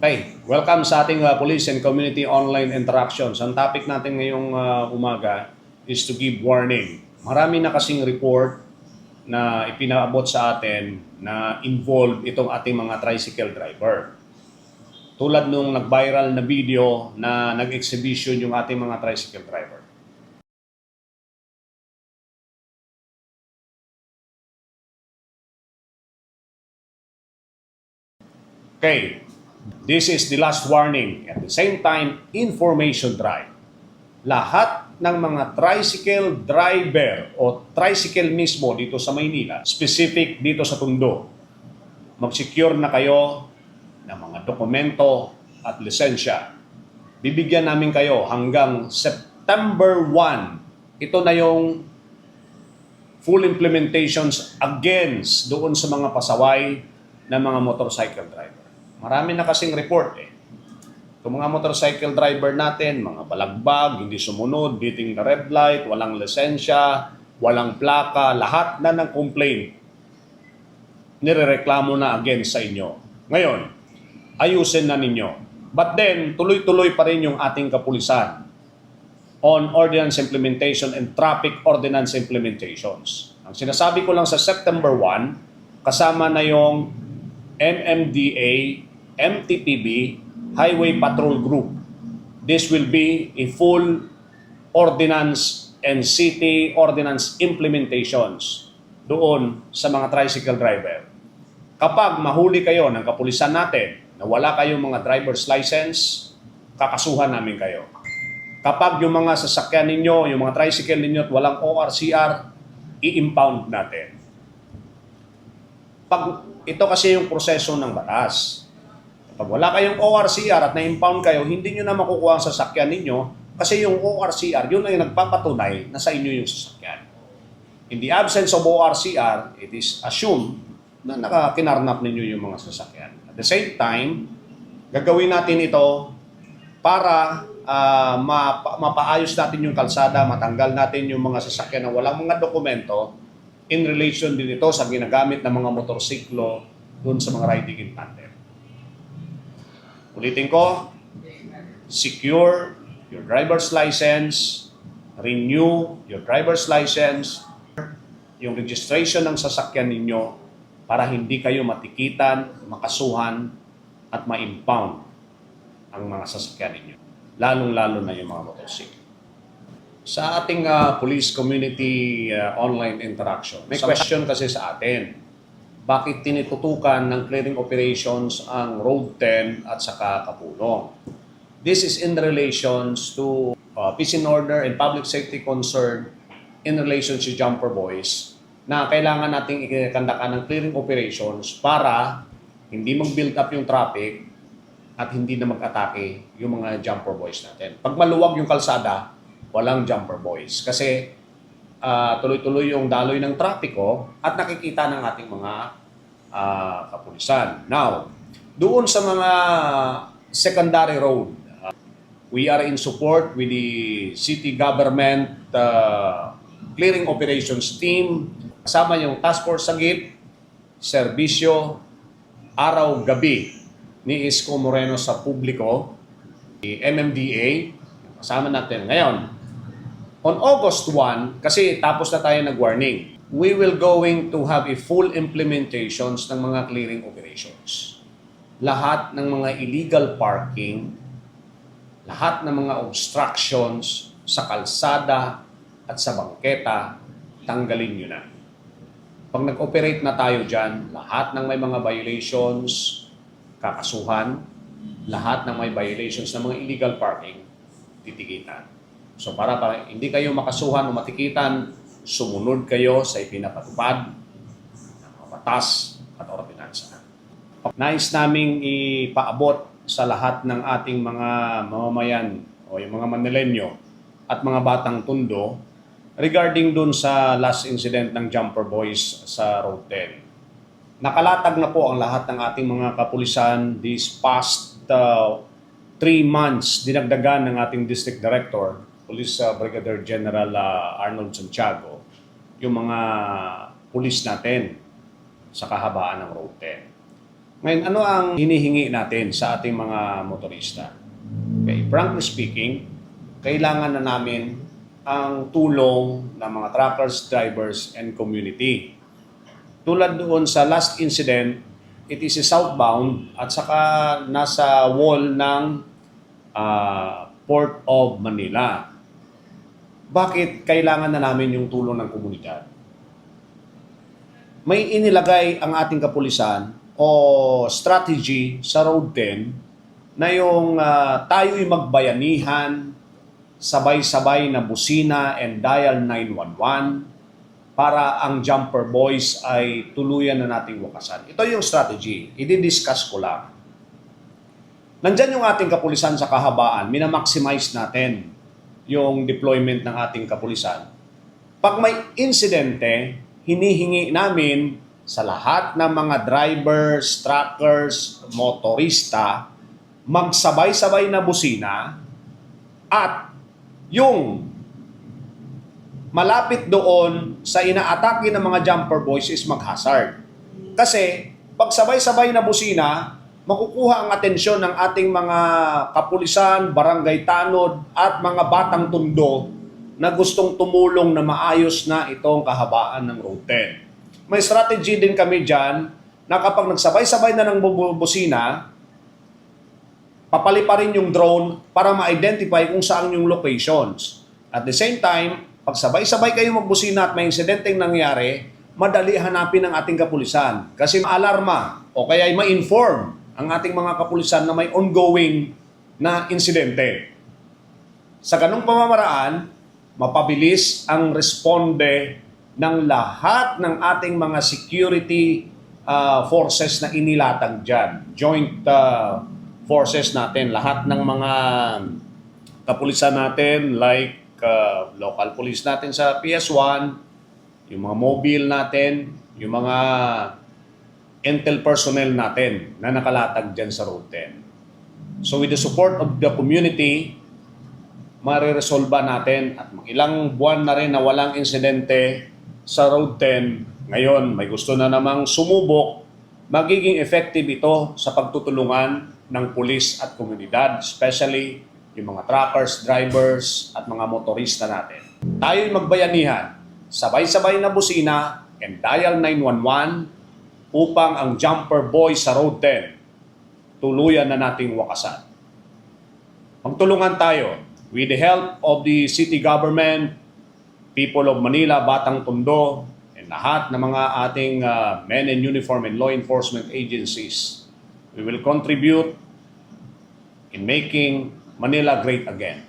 Okay, welcome sa ating Police and Community Online Interactions. Ang topic natin ngayong umaga is to give warning. Marami na kasing report na ipinaabot sa atin na involved itong ating mga tricycle driver. Tulad nung nag-viral na video na nag-exhibition yung ating mga tricycle driver. Okay, this is the last warning. At the same time, information drive. Lahat ng mga tricycle driver o tricycle mismo dito sa Maynila, specific dito sa Tondo, mag-secure na kayo ng mga dokumento at lisensya. Bibigyan namin kayo hanggang September 1. Ito na yung full implementations against doon sa mga pasaway ng mga motorcycle driver. Marami na kasing report eh. Itong mga motorcycle driver natin, mga balagbag, hindi sumunod, beating the red light, walang lisensya, walang plaka, lahat na ng complaint, nirereklamo na against sa inyo. Ngayon, ayusin na ninyo. But then, tuloy-tuloy pa rin yung ating kapulisan on ordinance implementation and traffic ordinance implementations. Ang sinasabi ko lang sa September 1, kasama na yung MMDA, MTPB, Highway Patrol Group. This will be a full ordinance and city ordinance implementations doon sa mga tricycle driver. Kapag mahuli kayo ng kapulisan natin na wala kayong mga driver's license, kakasuhan namin kayo. Kapag yung mga sasakyan ninyo, yung mga tricycle ninyo at walang ORCR, i-impound natin. Ito kasi yung proseso ng batas. Pag wala kayong ORCR at na-impound kayo, hindi nyo na makukuha ang sasakyan ninyo kasi yung ORCR, yun ay nagpapatunay na sa inyo yung sasakyan. In the absence of ORCR, it is assumed na nakakinarnap ninyo yung mga sasakyan. At the same time, gagawin natin ito para mapaayos natin yung kalsada, matanggal natin yung mga sasakyan na walang mga dokumento in relation din ito sa ginagamit ng mga motorsiklo dun sa mga riding in tandem. Ulitin ko, secure your driver's license, renew your driver's license, yung registration ng sasakyan ninyo para hindi kayo matikitan, makasuhan, at ma-impound ang mga sasakyan ninyo. Lalong-lalo na yung mga motorsiklo. Sa ating police community online interaction, may question kasi sa atin. Bakit tinitutukan ng clearing operations ang Road 10 at saka Kapulong? This is in relations to peace and order and public safety concern in relation to jumper boys na kailangan nating ikandakan ng clearing operations para hindi mag-build up yung traffic at hindi na mag-atake yung mga jumper boys natin. Pag maluwag yung kalsada, walang jumper boys. Kasi tuloy-tuloy yung daloy ng trapiko at nakikita ng ating mga kapulisan. Now, doon sa mga secondary road, we are in support with the city government clearing operations team. Kasama yung Task Force Sagip, Serbisyo, Araw-Gabi ni Isko Moreno sa publiko, the MMDA, kasama natin ngayon. On August 1, kasi tapos na tayo nag-warning, we will going to have a full implementations ng mga clearing operations. Lahat ng mga illegal parking, lahat ng mga obstructions sa kalsada at sa bangketa, tanggalin nyo na. Pag nag-operate na tayo dyan, lahat ng may mga violations, kakasuhan, lahat ng may violations ng mga illegal parking, titikitan. So para hindi kayo makasuhan o matikitan, sumunod kayo sa ipinapatupad ng mga batas at ordinansa. Nais naming ipaabot sa lahat ng ating mga mamamayan o yung mga Manilenyo at mga batang Tondo regarding dun sa last incident ng jumper boys sa Road 10. Nakalatag na po ang lahat ng ating mga kapulisan this past 3 months. Dinagdagan ng ating District Director, Police Brigadier General Arnold Santiago, yung mga pulis natin sa kahabaan ng Road 10. Ngayon, ano ang hinihingi natin sa ating mga motorista? Okay, frankly speaking, kailangan na namin ang tulong ng mga truckers, drivers, and community. Tulad doon sa last incident, it is a southbound at saka nasa wall ng Port of Manila. Bakit kailangan na namin yung tulong ng komunidad? May inilagay ang ating kapulisan o strategy sa Road 10 na yung tayo'y magbayanihan, sabay-sabay na busina and dial 911 para ang jumper boys ay tuluyan na nating wakasan. Ito yung strategy. I-discuss ko lang. Nandyan yung ating kapulisan sa kahabaan. Minamaximize natin yung deployment ng ating kapulisan. Pag may insidente, hinihingi namin sa lahat ng mga drivers, truckers, motorista, magsabay-sabay na busina at yung malapit doon sa inaatake ng mga jumper boys is mag-hazard. Kasi pag sabay-sabay na busina, makukuha ang atensyon ng ating mga kapulisan, barangay tanod at mga batang tundo na gustong tumulong na maayos na itong kahabaan ng Road 10. May strategy din kami dyan na kapag nagsabay-sabay na ng busina, papaliparin yung drone para ma-identify kung saan yung locations. At the same time, pag sabay-sabay kayo magbusina at may insidenteng nangyari, madali hanapin ng ating kapulisan. Kasi ma-alarma o kaya ma-inform ang ating mga kapulisan na may ongoing na insidente. Sa ganung pamamaraan, mapabilis ang responde ng lahat ng ating mga security forces na inilatag dyan. Joint forces natin, lahat ng mga kapulisan natin like local police natin sa PS1, yung mga mobile natin, yung mga intel personnel natin na nakalatag dyan sa Road 10. So with the support of the community, mariresolba natin at ilang buwan na rin na walang insidente sa Road 10. Ngayon, may gusto na namang sumubok, magiging effective ito sa pagtutulungan ng pulis at komunidad, especially yung mga truckers, drivers at mga motorista natin. Tayo'y magbayanihan, sabay-sabay na busina and dial 911 upang ang jumper boys sa Road 10 tuluyan na nating wakasan. Magtulungan tayo with the help of the city government, people of Manila, Batang Tondo, and lahat ng mga ating men in uniform and law enforcement agencies. We will contribute in making Manila great again.